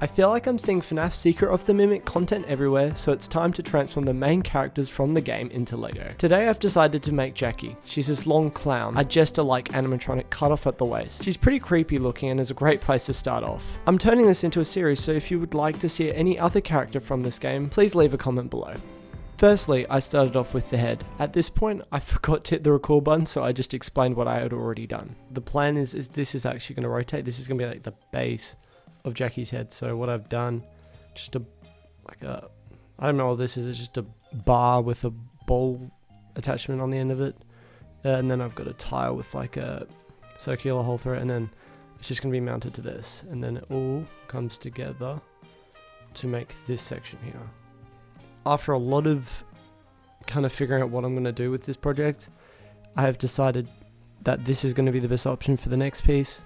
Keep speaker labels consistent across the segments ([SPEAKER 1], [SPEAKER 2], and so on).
[SPEAKER 1] I feel like I'm seeing FNAF Secret of the Mimic content everywhere, so it's time to transform the main characters from the game into Lego. Today I've decided to make Jackie. She's this long clown, a jester-like animatronic cut off at the waist. She's pretty creepy looking and is a great place to start off. I'm turning this into a series, so if you would like to see any other character from this game, please leave a comment below. Firstly, I started off with the head. At this point, I forgot to hit the record button, so I just explained what I had already done. The plan is this is actually going to rotate. This is going to be like the base of Jackie's head. So what I've done, I don't know what this is. It's just a bar with a ball attachment on the end of it. And then I've got a tile with like a circular hole through it. And then it's just going to be mounted to this. And then it all comes together to make this section here. After a lot of kind of figuring out what I'm going to do with this project, I have decided that this is going to be the best option for the next piece.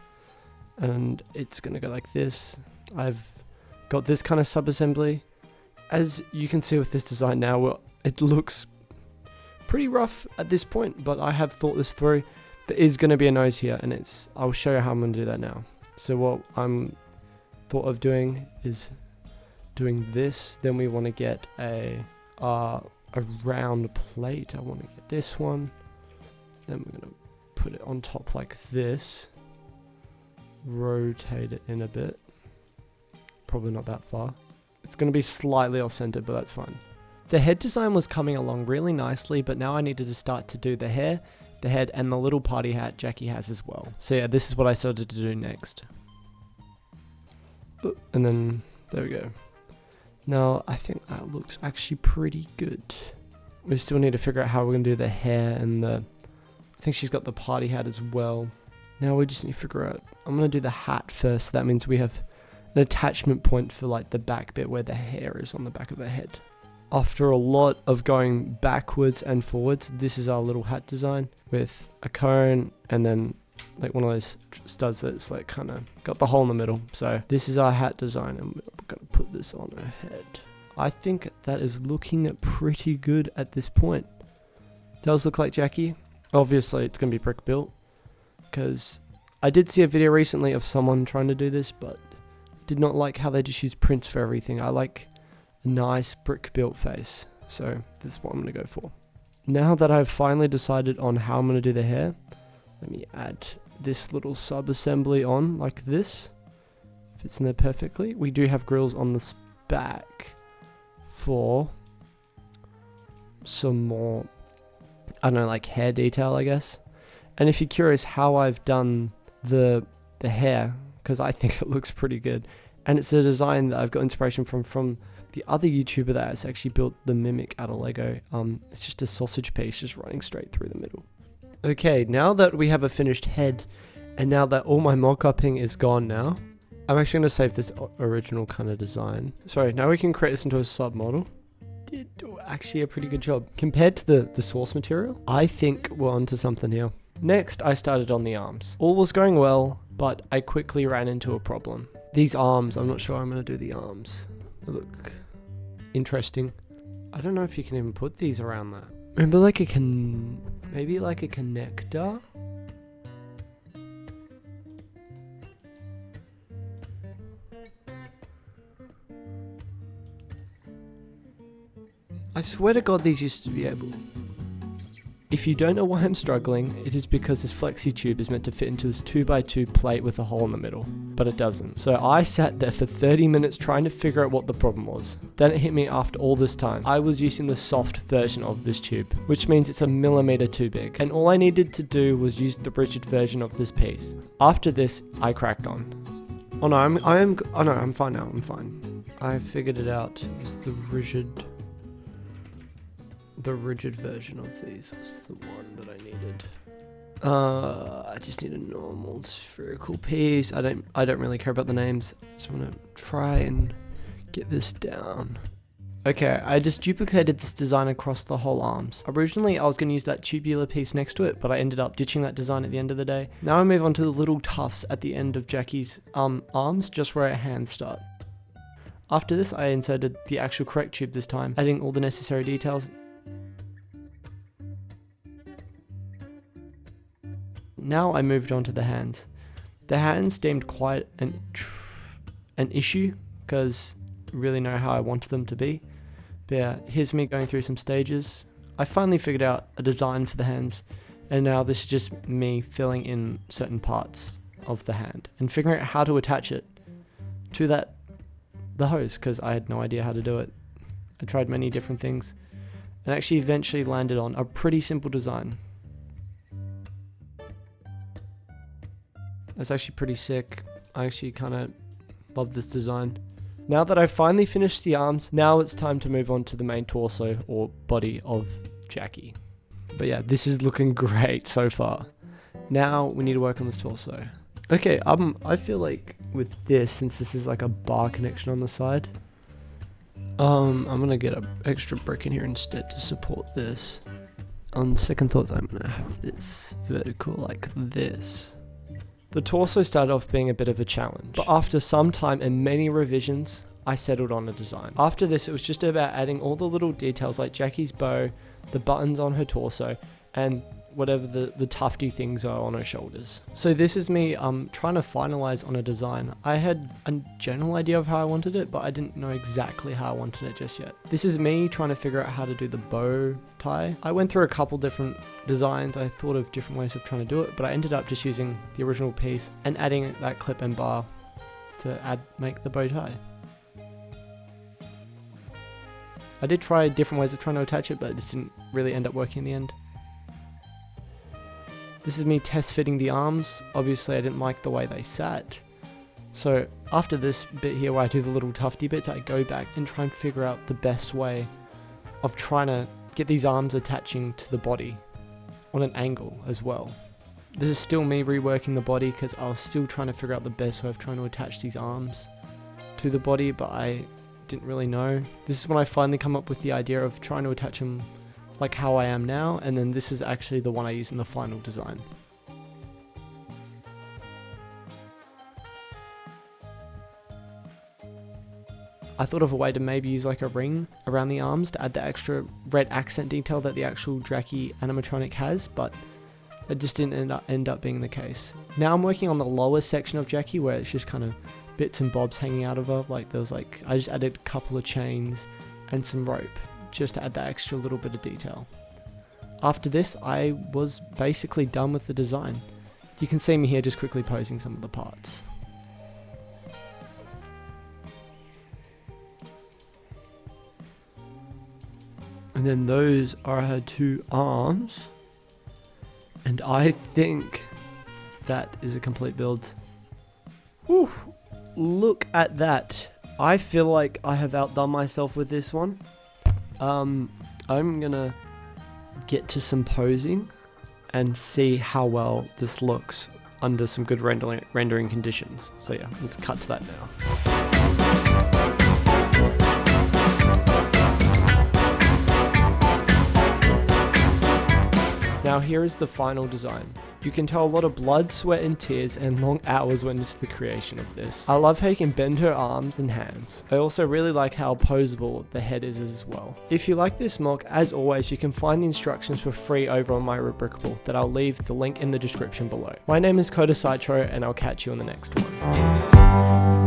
[SPEAKER 1] And it's going to go like this. I've got this kind of sub-assembly. As you can see with this design now, well, it looks pretty rough at this point, but I have thought this through. There is going to be a nose here, and I'll show you how I'm going to do that now. So what I'm thought of doing is doing this. Then we want to get a round plate. I want to get this one. Then we're going to put it on top like this. Rotate it in a bit. Probably not that far. It's going to be slightly off-centered, but that's fine. The head design was coming along really nicely, but now I needed to start to do the hair, the head, and the little party hat Jackie has as well. So yeah, this is what I started to do next. And then, there we go. Now, I think that looks actually pretty good. We still need to figure out how we're going to do the hair and I think she's got the party hat as well. Now we just need to figure out, I'm going to do the hat first. That means we have an attachment point for like the back bit where the hair is on the back of the head. After a lot of going backwards and forwards, this is our little hat design with a cone and then like one of those studs that's like kind of got the hole in the middle. So this is our hat design and we're going to put this on her head. I think that is looking pretty good at this point. Does look like Jackie. Obviously it's going to be brick built, because I did see a video recently of someone trying to do this, but did not like how they just use prints for everything. I like a nice brick built face, so this is what I'm going to go for. Now that I've finally decided on how I'm going to do the hair, let me add this little sub-assembly on like this. Fits in there perfectly. We do have grills on this back for some more, I don't know, like hair detail, I guess. And if you're curious how I've done the hair, because I think it looks pretty good, and it's a design that I've got inspiration from the other YouTuber that has actually built the Mimic out of Lego. It's just a sausage piece just running straight through the middle. Okay, now that we have a finished head, and now that all my mock-upping is gone now, I'm actually going to save this original kind of design. Sorry, now we can create this into a sub-model. Did actually a pretty good job. Compared to the source material, I think we're onto something here. Next, I started on the arms. All was going well, but I quickly ran into a problem. These arms, I'm not sure I'm going to do the arms. They look interesting. I don't know if you can even put these around that. Remember maybe like a connector? I swear to God these used to be able. If you don't know why I'm struggling, it is because this flexi tube is meant to fit into this 2x2 plate with a hole in the middle, but it doesn't. So I sat there for 30 minutes trying to figure out what the problem was. Then it hit me after all this time. I was using the soft version of this tube, which means it's a millimeter too big. And all I needed to do was use the rigid version of this piece. After this, I cracked on. Oh no, I'm fine now, I'm fine. I figured it out. It's the rigid version of these was the one that I needed. I just need a normal spherical piece. I don't really care about the names. I just want to try and get this down. Okay, I just duplicated this design across the whole arms. Originally, I was going to use that tubular piece next to it, but I ended up ditching that design at the end of the day. Now I move on to the little tufts at the end of Jackie's arms, just where her hands start. After this, I inserted the actual correct tube this time, adding all the necessary details. Now I moved on to the hands. The hands seemed quite an issue because I really know how I wanted them to be. But yeah, here's me going through some stages. I finally figured out a design for the hands, and now this is just me filling in certain parts of the hand and figuring out how to attach it to the hose, because I had no idea how to do it. I tried many different things and actually eventually landed on a pretty simple design. That's actually pretty sick. I actually kind of love this design. Now that I've finally finished the arms, now it's time to move on to the main torso or body of Jackie. But yeah, this is looking great so far. Now we need to work on this torso. Okay, I feel like with this, since this is like a bar connection on the side, I'm gonna get an extra brick in here instead to support this. On second thoughts, I'm gonna have this vertical like this. The torso started off being a bit of a challenge, but after some time and many revisions, I settled on a design. After this, it was just about adding all the little details like Jackie's bow, the buttons on her torso, and whatever the tufty things are on her shoulders. So this is me trying to finalize on a design. I had a general idea of how I wanted it, but I didn't know exactly how I wanted it just yet. This is me trying to figure out how to do the bow tie. I went through a couple different designs. I thought of different ways of trying to do it, but I ended up just using the original piece and adding that clip and bar to make the bow tie. I did try different ways of trying to attach it, but it just didn't really end up working in the end. This is me test fitting the arms. Obviously I didn't like the way they sat. So after this bit here where I do the little tufty bits, I go back and try and figure out the best way of trying to get these arms attaching to the body on an angle as well. This is still me reworking the body because I was still trying to figure out the best way of trying to attach these arms to the body, but I didn't really know. This is when I finally come up with the idea of trying to attach them like how I am now, and then this is actually the one I use in the final design. I thought of a way to maybe use like a ring around the arms to add the extra red accent detail that the actual Jackie animatronic has, but it just didn't end up being the case. Now I'm working on the lower section of Jackie where it's just kind of bits and bobs hanging out of her. Like there was like, I just added a couple of chains and some rope just to add that extra little bit of detail. After this, I was basically done with the design. You can see me here just quickly posing some of the parts. And then those are her two arms. And I think that is a complete build. Whew, look at that. I feel like I have outdone myself with this one. I'm gonna get to some posing and see how well this looks under some good rendering conditions. So yeah, let's cut to that now. Now here is the final design. You can tell a lot of blood, sweat and tears and long hours went into the creation of this. I love how you can bend her arms and hands. I also really like how posable the head is as well. If you like this mock, as always, you can find the instructions for free over on my Rubricable that I'll leave the link in the description below. My name is Coda Citro and I'll catch you on the next one.